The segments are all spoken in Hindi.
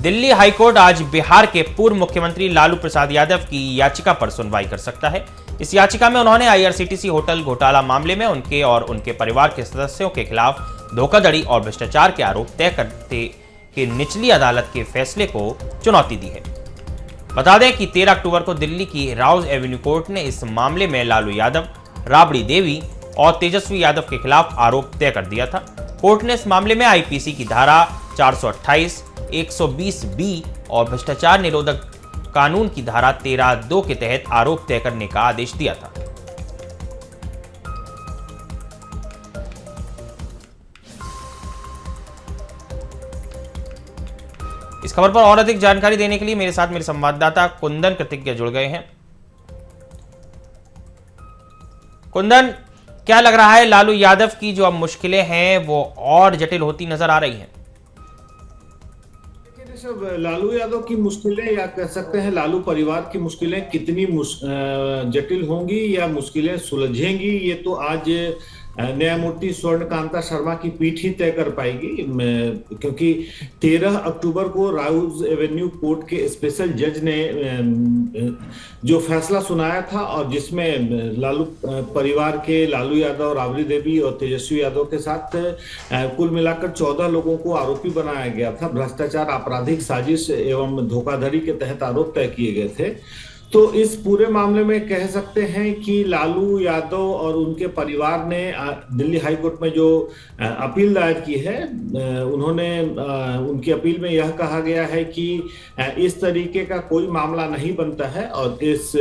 दिल्ली हाईकोर्ट आज बिहार के पूर्व मुख्यमंत्री लालू प्रसाद यादव की याचिका पर सुनवाई कर सकता है। इस याचिका में उन्होंने आईआरसीटीसी होटल घोटाला मामले में उनके और उनके परिवार के सदस्यों के खिलाफ धोखाधड़ी और भ्रष्टाचार के आरोप तय करते के निचली अदालत के फैसले को चुनौती दी है। बता दें कि 13 अक्टूबर को दिल्ली की राउज एवेन्यू कोर्ट ने इस मामले में लालू यादव, राबड़ी देवी और तेजस्वी यादव के खिलाफ आरोप तय कर दिया था। कोर्ट ने इस मामले में आईपीसी की धारा 428, 120 बी और भ्रष्टाचार निरोधक कानून की धारा 13(2) के तहत आरोप तय करने का आदेश दिया था। इस खबर पर और अधिक जानकारी देने के लिए मेरे साथ मेरे संवाददाता कुंदन कृतिज्ञ जुड़ गए हैं। कुंदन, क्या लग रहा है लालू यादव की जो अब मुश्किलें हैं वो और जटिल होती नजर आ रही हैं? सब लालू यादव की मुश्किलें या कह सकते हैं लालू परिवार की मुश्किलें कितनी जटिल होंगी या मुश्किलें सुलझेंगी, ये तो आज न्यायमूर्ति स्वर्णकांता शर्मा की पीठ ही तय कर पाएगी, क्योंकि 13 अक्टूबर को राउज एवेन्यू कोर्ट के स्पेशल जज ने जो फैसला सुनाया था और जिसमें लालू परिवार के लालू यादव, राबड़ी देवी और तेजस्वी यादव के साथ कुल मिलाकर 14 लोगों को आरोपी बनाया गया था। भ्रष्टाचार, आपराधिक साजिश एवं धोखाधड़ी के तहत आरोप तय किए गए थे। तो इस पूरे मामले में कह सकते हैं कि लालू यादव और उनके परिवार ने दिल्ली हाई कोर्ट में जो अपील दायर की है, उन्होंने उनकी अपील में यह कहा गया है कि इस तरीके का कोई मामला नहीं बनता है और इस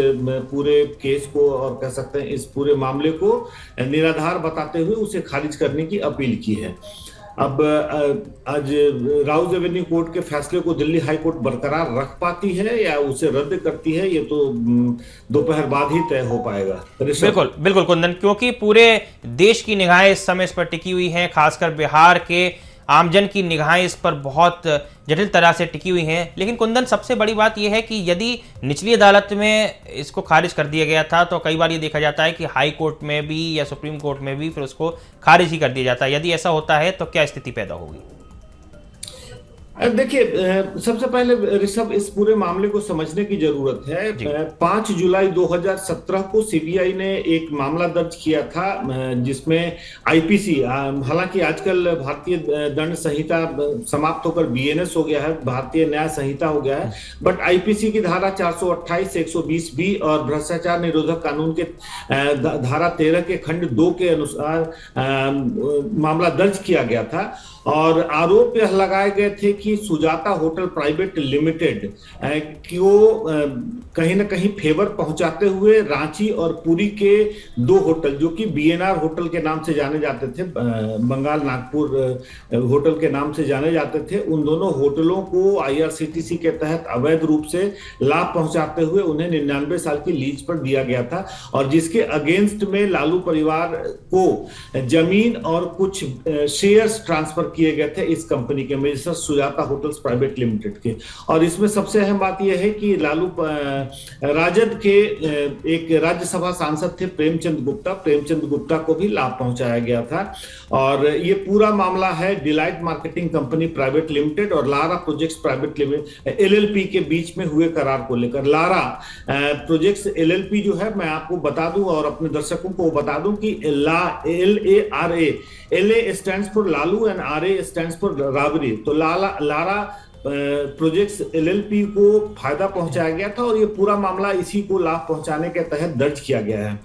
पूरे केस को और कह सकते हैं इस पूरे मामले को निराधार बताते हुए उसे खारिज करने की अपील की है। अब आज राउज एवेन्यू कोर्ट के फैसले को दिल्ली हाई कोर्ट बरकरार रख पाती है या उसे रद्द करती है, ये तो दोपहर बाद ही तय हो पाएगा। बिल्कुल बिल्कुल कुंदन, क्योंकि पूरे देश की निगाहें इस समय इस पर टिकी हुई हैं, खासकर बिहार के आमजन की निगाहें इस पर बहुत जटिल तरह से टिकी हुई हैं। लेकिन कुंदन, सबसे बड़ी बात यह है कि यदि निचली अदालत में इसको खारिज कर दिया गया था तो कई बार ये देखा जाता है कि हाई कोर्ट में भी या सुप्रीम कोर्ट में भी फिर उसको खारिज ही कर दिया जाता है। यदि ऐसा होता है तो क्या स्थिति पैदा होगी? देखिए, सबसे पहले ऋषभ, इस पूरे मामले को समझने की जरूरत है। 5 जुलाई 2017 को सीबीआई ने एक मामला दर्ज किया था जिसमें आईपीसी, हालांकि आजकल भारतीय दंड संहिता समाप्त होकर बीएनएस हो गया है, भारतीय न्याय संहिता हो गया है, बट आईपीसी की धारा 428, 120 बी और भ्रष्टाचार निरोधक कानून के धारा 13 के खंड 2 के अनुसार मामला दर्ज किया गया था और आरोप यह लगाए गए थे कि सुजाता होटल प्राइवेट लिमिटेड को कहीं ना कहीं फेवर पहुंचाते हुए रांची और पुरी के 2 होटल जो कि बीएनआर होटल के नाम से जाने जाते थे, बंगाल नागपुर होटल के नाम से जाने जाते थे, उन दोनों होटलों को आईआरसीटीसी के तहत अवैध रूप से लाभ पहुंचाते हुए उन्हें 99 साल की लीज पर दिया गया था और जिसके अगेंस्ट में लालू परिवार को जमीन और कुछ शेयर्स ट्रांसफर किए गए थे इस कंपनी के, mister Sujata hotels private limited के। और इसमें सबसे अहम बात यह है कि लालू राजद के एक राज्यसभा सांसद थे प्रेमचंद गुप्ता को भी लाभ पहुंचाया गया था। और ये पूरा मामला है Delight marketing company private limited और Lara projects private limited LLP के बीच में हुए करार को लेकर। लारा प्रोजेक्ट्स एलएलपी जो है, मैं आपको बता दूं और अपने दर्शकों को बता दूं कि LARA, LA stands for Lalu and RA stands for Rabri. तो लारा प्रोजेक्ट्स एलएलपी को फायदा पहुंचाया गया था और ये पूरा मामला इसी को लाभ पहुंचाने के तहत दर्ज किया गया है।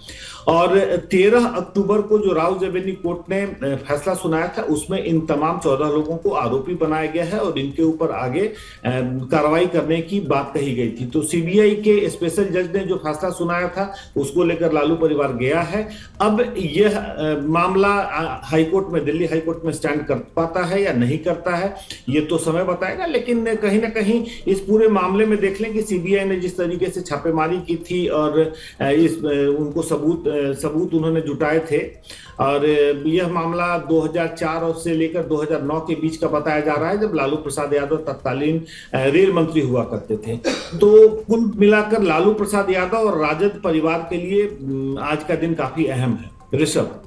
और 13 अक्टूबर को जो राउज एवेन्यू कोर्ट ने फैसला सुनाया था उसमें इन तमाम 14 लोगों को आरोपी बनाया गया है और इनके ऊपर आगे कार्रवाई करने की बात कही गई थी। तो सीबीआई के स्पेशल जज ने जो फैसला सुनाया था उसको लेकर लालू परिवार गया है। अब यह मामला हाईकोर्ट में, दिल्ली हाईकोर्ट में स्टैंड कर पाता है या नहीं करता है ये तो समय बताएगा। लेकिन कहीं ना कहीं इस पूरे मामले में देख लें कि सीबीआई ने जिस तरीके से छापेमारी की थी और उनको सबूत उन्होंने जुटाए थे और यह मामला 2004 से लेकर 2009 के बीच का बताया जा रहा है जब लालू प्रसाद यादव तत्कालीन रेल मंत्री हुआ करते थे। तो कुल मिलाकर लालू प्रसाद यादव और राजद परिवार के लिए आज का दिन काफी अहम है। ऋषभ,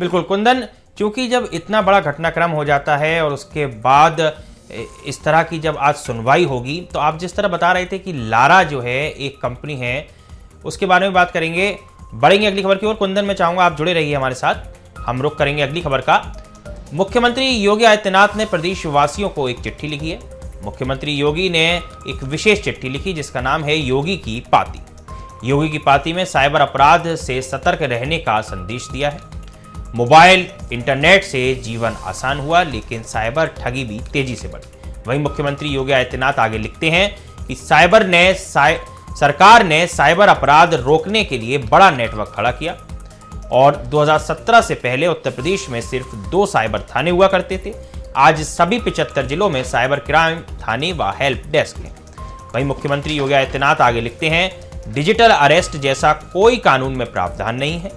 बिल्कुल कुंदन, क्योंकि जब इतना बड़ा घटनाक्रम हो जाता है और उसके बाद इस तरह की जब आज सुनवाई होगी, तो आप जिस तरह बता रहे थे कि लारा जो है एक कंपनी है, उसके बारे में बात करेंगे, बढ़ेंगे अगली खबर की ओर। कुंदन, मैं चाहूंगा आप जुड़े रहिए हमारे साथ, हम रुख करेंगे अगली खबर का। मुख्यमंत्री योगी आदित्यनाथ ने प्रदेशवासियों को एक चिट्ठी लिखी है। मुख्यमंत्री योगी ने एक विशेष चिट्ठी लिखी जिसका नाम है योगी की पाती। योगी की पाती में साइबर अपराध से सतर्क रहने का संदेश दिया है। मोबाइल इंटरनेट से जीवन आसान हुआ, लेकिन साइबर ठगी भी तेजी से बढ़ी। वहीं मुख्यमंत्री योगी आदित्यनाथ आगे लिखते हैं कि सरकार ने साइबर अपराध रोकने के लिए बड़ा नेटवर्क खड़ा किया और 2017 से पहले उत्तर प्रदेश में सिर्फ 2 साइबर थाने हुआ करते थे। आज सभी 75 जिलों में साइबर क्राइम थाने व हेल्प डेस्क हैं। वहीं मुख्यमंत्री योगी आदित्यनाथ आगे लिखते हैं, डिजिटल अरेस्ट जैसा कोई कानून में प्रावधान नहीं है।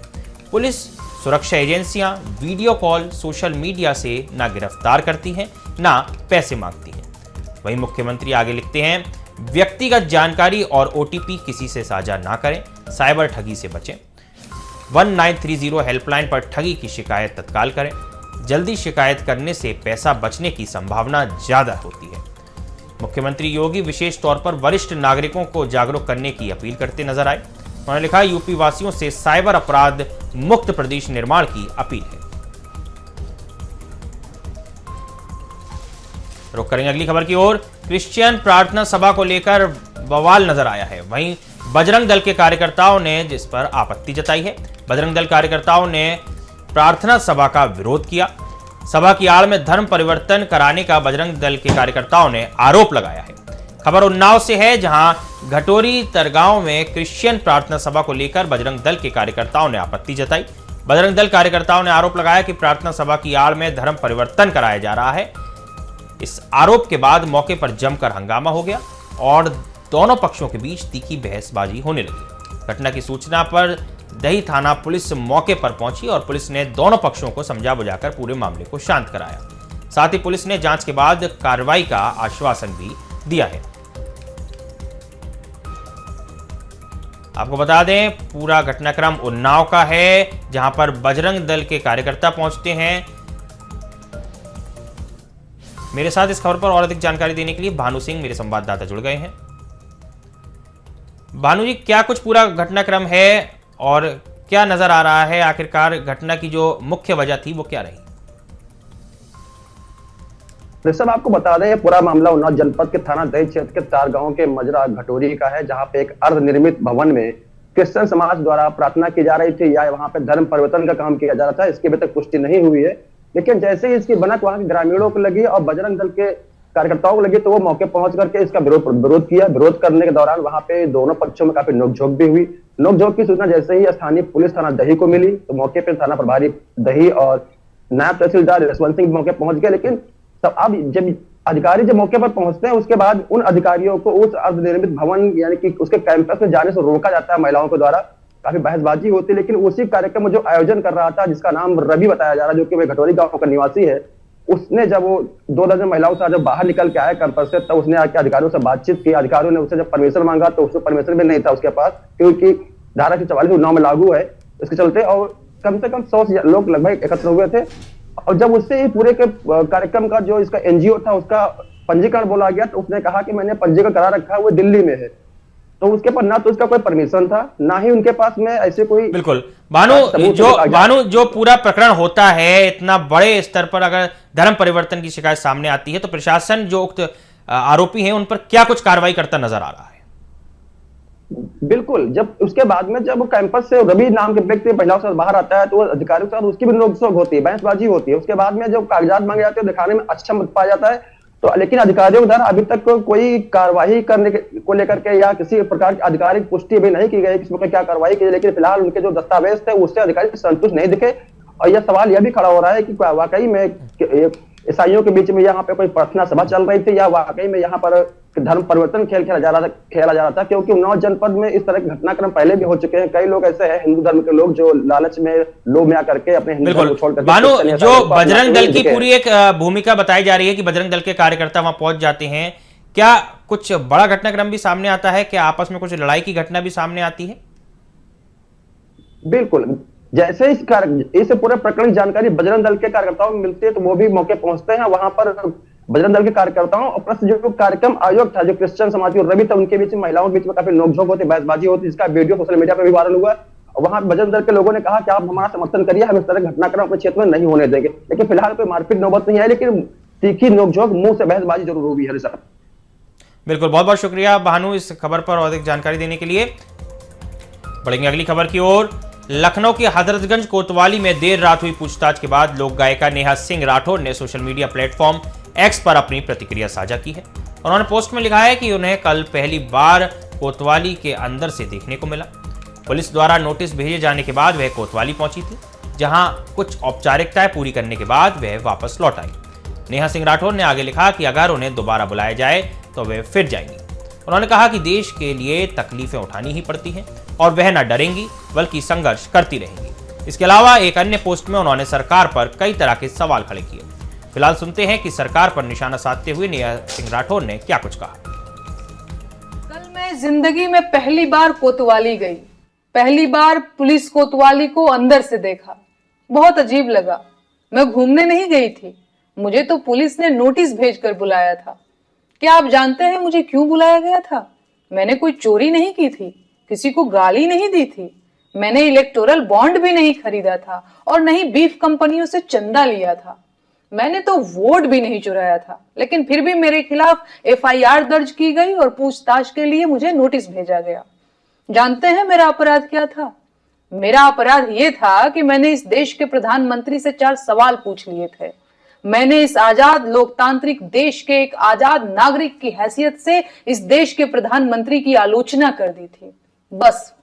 पुलिस, सुरक्षा एजेंसियां वीडियो कॉल, सोशल मीडिया से ना गिरफ्तार करती हैं, ना पैसे मांगती हैं। वहीं मुख्यमंत्री आगे लिखते हैं, व्यक्तिगत जानकारी और ओटीपी किसी से साझा ना करें, साइबर ठगी से बचें। 1930 हेल्पलाइन पर ठगी की शिकायत तत्काल करें। जल्दी शिकायत करने से पैसा बचने की संभावना ज्यादा होती है। मुख्यमंत्री योगी विशेष तौर पर वरिष्ठ नागरिकों को जागरूक करने की अपील करते नजर आए। उन्होंने लिखा, यूपी वासियों से साइबर अपराध मुक्त प्रदेश निर्माण की अपील है। रुक करेंगे अगली खबर की ओर। क्रिश्चियन प्रार्थना सभा को लेकर बवाल नजर आया है। वहीं बजरंग दल के कार्यकर्ताओं ने जिस पर आपत्ति जताई है। बजरंग दल कार्यकर्ताओं ने प्रार्थना सभा का विरोध किया। सभा की आड़ में धर्म परिवर्तन कराने का बजरंग दल के कार्यकर्ताओं ने आरोप लगाया है। खबर उन्नाव से है, जहां घटोरी तरगांव में क्रिश्चियन प्रार्थना सभा को लेकर बजरंग दल के कार्यकर्ताओं ने आपत्ति जताई। बजरंग दल कार्यकर्ताओं ने आरोप लगाया कि प्रार्थना सभा की आड़ में धर्म परिवर्तन कराया जा रहा है। इस आरोप के बाद मौके पर जमकर हंगामा हो गया और दोनों पक्षों के बीच तीखी बहसबाजी होने लगी। घटना की सूचना पर दही थाना पुलिस मौके पर पहुंची और पुलिस ने दोनों पक्षों को समझा बुझाकर पूरे मामले को शांत कराया। साथ ही पुलिस ने जांच के बाद कार्रवाई का आश्वासन भी दिया है। आपको बता दें, पूरा घटनाक्रम उन्नाव का है, जहां पर बजरंग दल के कार्यकर्ता पहुंचते हैं। मेरे साथ इस खबर पर और अधिक जानकारी देने के लिए भानु सिंह, मेरे संवाददाता, जुड़ गए हैं। भानु जी, क्या कुछ पूरा घटनाक्रम है और क्या नजर आ रहा है, आखिरकार घटना की जो मुख्य वजह थी वो क्या रही? ऋषभ, आपको बता दें, ये पूरा मामला उन्नाव जनपद के थाना दही क्षेत्र के 4 गांवों के मजरा घटोरी का है, जहां पे एक अर्धनिर्मित भवन में क्रिश्चियन समाज द्वारा प्रार्थना की जा रही थी या वहां पे धर्म परिवर्तन का काम किया जा रहा था। इसकी अभी तक पुष्टि नहीं हुई है, लेकिन जैसे ही इसकी भनक वहां के ग्रामीणों को लगी और बजरंग दल के कार्यकर्ताओं को लगी, तो वो मौके पहुंच करके इसका विरोध किया। विरोध करने के दौरान वहां पे दोनों पक्षों में काफी नोकझोंक भी हुई। नोकझोंक की सूचना जैसे ही स्थानीय पुलिस थाना दही को मिली, तो मौके पर थाना प्रभारी दही और नायब तहसीलदार यशवंत सिंह मौके पहुंच गए। लेकिन अब जब अधिकारी जब मौके पर पहुंचते हैं, उसके बाद उन अधिकारियों को उस अर्धनिर्मित भवन यानी कि उसके कैंपस में जाने से रोका जाता है महिलाओं के द्वारा। काफी बहसबाजी होती है, लेकिन उसी कार्यक्रम में जो आयोजन कर रहा था, जिसका नाम रवि बताया जा रहा है, जो कि वह घटोरी गांव का निवासी है, उसने जब वो 2 दर्जन महिलाओं से जब बाहर निकल के आया कैंपस से, तब उसने आके अधिकारियों से बातचीत की। अधिकारियों ने उससे जब परमिशन मांगा, तो उसको परमिशन भी नहीं था उसके पास, क्योंकि धारा 144 उन्नाव में लागू है इसके चलते। और कम से कम 100 लोग लगभग एकत्र हुए थे। और जब उससे ही पूरे के कार्यक्रम का जो इसका एनजीओ था उसका पंजीकरण बोला गया, तो उसने कहा कि मैंने पंजीकरण करा रखा है, वो दिल्ली में है। तो उसके पर ना तो उसका कोई परमिशन था, ना ही उनके पास में ऐसे कोई। बिल्कुल भानु, जो पूरा प्रकरण होता है, इतना बड़े स्तर पर अगर धर्म परिवर्तन की शिकायत सामने आती है, तो प्रशासन जो उक्त आरोपी हैं उन पर क्या कुछ कार्रवाई करता नजर आ रहा है? बिल्कुल, जब उसके बाद में जब कैंपस से रवि नाम के व्यक्ति महिलाओं से बाहर आता है, तो अधिकारियों के साथ उसकी भी नोकझोंक होती है, बहसबाजी होती है। उसके बाद में जब कागजात मांगे जाते हैं, दिखाने में अक्षम पाया जाता है, तो लेकिन अधिकारियों के द्वारा अभी तक कोई कार्रवाई करने को लेकर के या किसी प्रकार की आधिकारिक पुष्टि अभी नहीं की गई किसमें क्या कार्रवाई की। लेकिन फिलहाल उनके जो दस्तावेज थे उससे अधिकारी संतुष्ट नहीं दिखे। और यह सवाल यह भी खड़ा हो रहा है कि वाकई में ईसाइयों के बीच में यहाँ पे कोई प्रार्थना सभा चल रही थी, या वाकई में यहाँ पर धर्म परिवर्तन खेला जा रहा था। क्योंकि उन्नाव जनपद में इस तरह के घटनाक्रम पहले भी हो चुके हैं। कई लोग ऐसे हैं हिंदू धर्म के लोग जो लालच में लोभ में आकर के अपने हिंदू धर्म को छोड़ करके। भानु, जो बजरंग दल की पूरी एक भूमिका बताई जा रही है कि बजरंग दल के कार्यकर्ता वहां पहुंच जाते हैं, क्या कुछ बड़ा घटनाक्रम भी सामने आता है? क्या आपस में कुछ लड़ाई की घटना भी सामने आती है? बिल्कुल, जैसे इस पूरे प्रकरण की जानकारी बजरंग दल के कार्यकर्ताओं को मिलती है, तो वो भी मौके पहुंचते हैं। वहां पर बजरंग दल के कार्यकर्ताओं और प्लस जो कार्यक्रम आयोग था, जो क्रिश्चियन समाज के रवि था, उनके बीच में, महिलाओं के बीच में काफी नोकझोंक होती, बहसबाजी होती, जिसका वीडियो सोशल मीडिया पर भी वायरल हुआ। वहां बजरंग दल के लोगों ने कहा कि आप हमारा समर्थन करिए, हम इस तरह घटनाक्रम अपने क्षेत्र में नहीं होने देंगे। लेकिन फिलहाल कोई मारपीट नौबत नहीं है, लेकिन तीखी नोकझोंक, मुंह से बहसबाजी जरूर हुई है। सर बिल्कुल, बहुत बहुत शुक्रिया भानु इस खबर पर और अधिक जानकारी देने के लिए। बढ़ेंगे अगली खबर की ओर। लखनऊ के हजरतगंज कोतवाली में देर रात हुई पूछताछ के बाद लोक गायिका नेहा सिंह राठौर ने सोशल मीडिया प्लेटफॉर्म एक्स पर अपनी प्रतिक्रिया साझा की है। उन्होंने पोस्ट में लिखा है कि उन्हें कल पहली बार कोतवाली के अंदर से देखने को मिला। पुलिस द्वारा नोटिस भेजे जाने के बाद वह कोतवाली पहुंची थी, जहां कुछ औपचारिकताएं पूरी करने के बाद वह वापस लौट आई। नेहा सिंह राठौर ने आगे लिखा कि अगर उन्हें दोबारा बुलाया जाए तो वे फिर जाएंगी। उन्होंने कहा कि देश के लिए तकलीफें उठानी ही पड़ती हैं और वह न डरेंगी बल्कि संघर्ष करती रहेंगी। इसके अलावा एक अन्य पोस्ट में उन्होंने सरकार पर कई तरह के सवाल खड़े किए। फिलहाल सुनते हैं कि सरकार पर निशाना साधते हुए नेहा सिंह राठौर ने क्या कुछ कहा। कल मैं जिंदगी में पहली बार कोतवाली गई, पहली बार पुलिस कोतवाली को अंदर से देखा, बहुत अजीब लगा। मैं घूमने नहीं गई थी, मुझे तो पुलिस ने नोटिस भेजकर बुलाया था। क्या आप जानते हैं मुझे क्यों बुलाया गया था? मैंने कोई चोरी नहीं की थी, किसी को गाली नहीं दी थी, मैंने इलेक्टोरल बॉन्ड भी नहीं खरीदा था और नहीं बीफ कंपनियों से चंदा लिया था, मैंने तो वोट भी नहीं चुराया था। लेकिन फिर भी मेरे खिलाफ एफआईआर दर्ज की गई और पूछताछ के लिए मुझे नोटिस भेजा गया। जानते हैं मेरा अपराध क्या था? मेरा अपराध यह था कि मैंने इस देश के प्रधानमंत्री से 4 सवाल पूछ लिए थे। मैंने इस आजाद लोकतांत्रिक देश के एक आजाद नागरिक की हैसियत से इस देश के प्रधानमंत्री की आलोचना कर दी थी। बस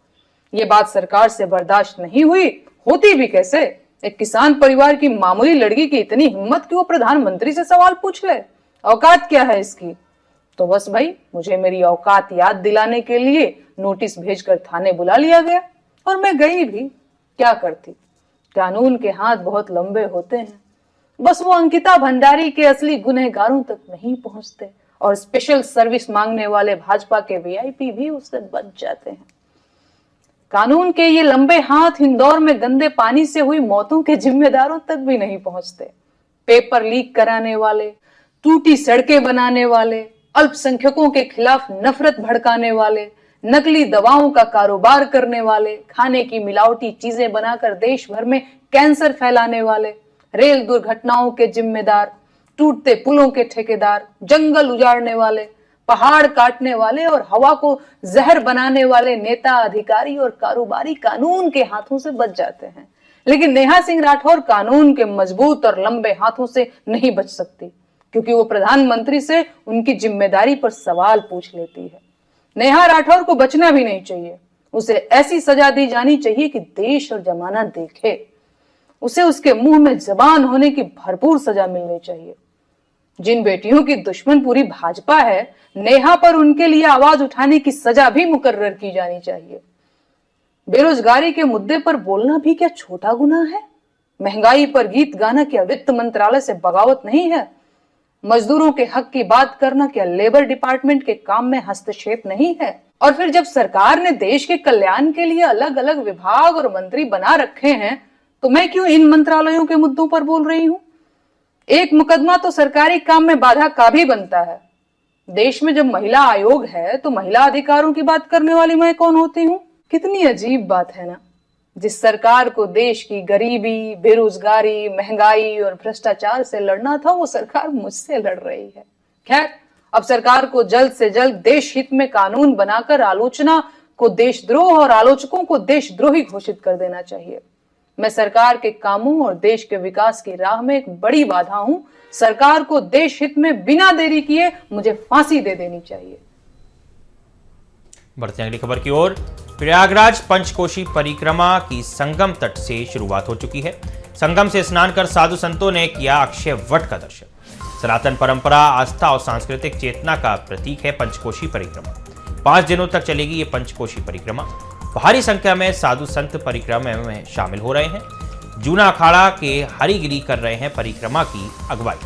ये बात सरकार से बर्दाश्त नहीं हुई, होती भी कैसे? एक किसान परिवार की मामूली लड़की की इतनी हिम्मत कि वो प्रधानमंत्री से सवाल पूछ ले, औकात क्या है इसकी? तो बस भाई, मुझे मेरी औकात याद दिलाने के लिए नोटिस भेजकर थाने बुला लिया गया और मैं गई भी। क्या करती? कानून के हाथ बहुत लंबे होते हैं, बस वो अंकिता भंडारी के असली गुनहगारों तक नहीं पहुंचते और स्पेशल सर्विस मांगने वाले भाजपा के वीआईपी भी उससे बच जाते हैं। कानून के ये लंबे हाथ इंदौर में गंदे पानी से हुई मौतों के जिम्मेदारों तक भी नहीं पहुंचते। पेपर लीक कराने वाले, टूटी सड़कें बनाने वाले, अल्पसंख्यकों के खिलाफ नफरत भड़काने वाले, नकली दवाओं का कारोबार करने वाले, खाने की मिलावटी चीजें बनाकर देश भर में कैंसर फैलाने वाले, रेल दुर्घटनाओं के जिम्मेदार, टूटते पुलों के ठेकेदार, जंगल उजाड़ने वाले, पहाड़ काटने वाले और हवा को जहर बनाने वाले नेता, अधिकारी और कारोबारी कानून के हाथों से बच जाते हैं। लेकिन नेहा सिंह राठौर कानून के मजबूत और लंबे हाथों से नहीं बच सकती, क्योंकि वो प्रधानमंत्री से उनकी जिम्मेदारी पर सवाल पूछ लेती है। नेहा राठौर को बचना भी नहीं चाहिए, उसे ऐसी सजा दी जानी चाहिए कि देश और जमाना देखे। उसे उसके मुंह में जबान होने की भरपूर सजा मिलनी चाहिए। जिन बेटियों की दुश्मन पूरी भाजपा है, नेहा पर उनके लिए आवाज उठाने की सजा भी मुकर्रर की जानी चाहिए। बेरोजगारी के मुद्दे पर बोलना भी क्या छोटा गुनाह है? महंगाई पर गीत गाना क्या वित्त मंत्रालय से बगावत नहीं है? मजदूरों के हक की बात करना क्या लेबर डिपार्टमेंट के काम में हस्तक्षेप नहीं है? और फिर जब सरकार ने देश के कल्याण के लिए अलग अलग विभाग और मंत्री बना रखे हैं, तो मैं क्यों इन मंत्रालयों के मुद्दों पर बोल रही हूं? एक मुकदमा तो सरकारी काम में बाधा का भी बनता है। देश में जब महिला आयोग है तो महिला अधिकारों की बात करने वाली मैं कौन होती हूँ? कितनी अजीब बात है ना। जिस सरकार को देश की गरीबी, बेरोजगारी, महंगाई और भ्रष्टाचार से लड़ना था, वो सरकार मुझसे लड़ रही है। खैर, अब सरकार को जल्द से जल्द देश हित में कानून बनाकर आलोचना को देशद्रोह और आलोचकों को देशद्रोही घोषित कर देना चाहिए। मैं सरकार के कामों और देश के विकास की राह में एक बड़ी बाधा हूं। सरकार को देश हित में बिना देरी किए मुझे फांसी दे देनी चाहिए। बढ़ते हैं अगली खबर की ओर। प्रयागराज पंचकोशी परिक्रमा की संगम तट से शुरुआत हो चुकी है। संगम से स्नान कर साधु संतों ने किया अक्षय वट का दर्शन। सनातन परंपरा, आस्था और सांस्कृतिक चेतना का प्रतीक है पंचकोशी परिक्रमा। 5 दिनों तक चलेगी ये पंचकोशी परिक्रमा। भारी संख्या में साधु संत परिक्रमा में शामिल हो रहे हैं। जूना अखाड़ा के हरिगिरी कर रहे हैं परिक्रमा की अगुवाई।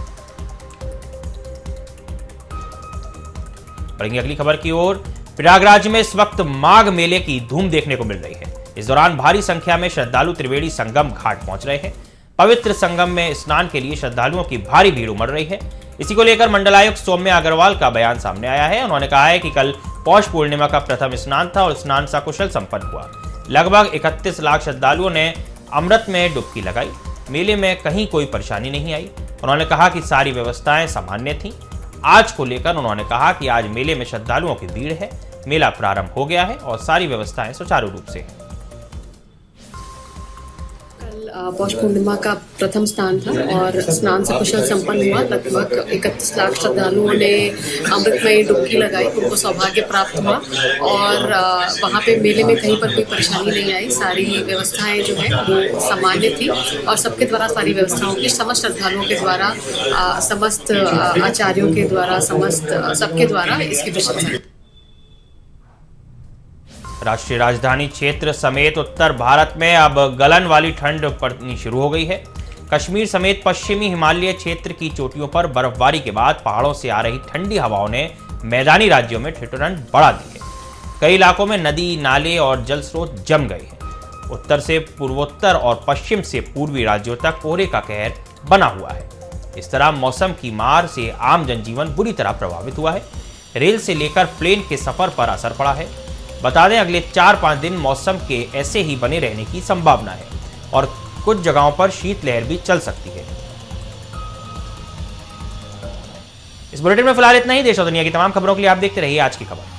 बढ़ेंगे अगली खबर की ओर। प्रयागराज में इस वक्त माघ मेले की धूम देखने को मिल रही है। इस दौरान भारी संख्या में श्रद्धालु त्रिवेणी संगम घाट पहुंच रहे हैं। पवित्र संगम में स्नान के लिए श्रद्धालुओं की भारी भीड़ उमड़ रही है। इसी को लेकर मंडलायुक्त सौम्या अग्रवाल का बयान सामने आया है। उन्होंने कहा है कि कल पौष पूर्णिमा का प्रथम स्नान था और स्नान सकुशल संपन्न हुआ। लगभग 31 लाख श्रद्धालुओं ने अमृत में डुबकी लगाई। मेले में कहीं कोई परेशानी नहीं आई। उन्होंने कहा कि सारी व्यवस्थाएं सामान्य थीं। आज को लेकर उन्होंने कहा कि आज मेले में श्रद्धालुओं की भीड़ है, मेला प्रारंभ हो गया है और सारी व्यवस्थाएं सुचारू रूप से हैं। पौष पूर्णिमा का प्रथम स्नान था और स्नान सकुशल संपन्न हुआ। लगभग 31 लाख श्रद्धालुओं ने अमृत में डुबकी लगाई, उनको सौभाग्य प्राप्त हुआ और वहाँ पे मेले में कहीं पर कोई परेशानी नहीं आई। सारी व्यवस्थाएं जो है वो सामान्य थी और सबके द्वारा सारी व्यवस्थाओं की समस्त श्रद्धालुओं के द्वारा, समस्त आचार्यों के द्वारा, समस्त सबके द्वारा इसकी प्रशंसा। राष्ट्रीय राजधानी क्षेत्र समेत उत्तर भारत में अब गलन वाली ठंड पड़नी शुरू हो गई है। कश्मीर समेत पश्चिमी हिमालय क्षेत्र की चोटियों पर बर्फबारी के बाद पहाड़ों से आ रही ठंडी हवाओं ने मैदानी राज्यों में ठिठुरन बढ़ा दी है। कई इलाकों में नदी, नाले और जल स्रोत जम गए हैं। उत्तर से पूर्वोत्तर और पश्चिम से पूर्वी राज्यों तक कोहरे का कहर बना हुआ है। इस तरह मौसम की मार से आम जनजीवन बुरी तरह प्रभावित हुआ है। रेल से लेकर प्लेन के सफर पर असर पड़ा है। बता दें, अगले 4-5 दिन मौसम के ऐसे ही बने रहने की संभावना है और कुछ जगहों पर शीतलहर भी चल सकती है। इस बुलेटिन में फिलहाल इतना ही। देश और दुनिया की तमाम खबरों के लिए आप देखते रहिए आज की खबर।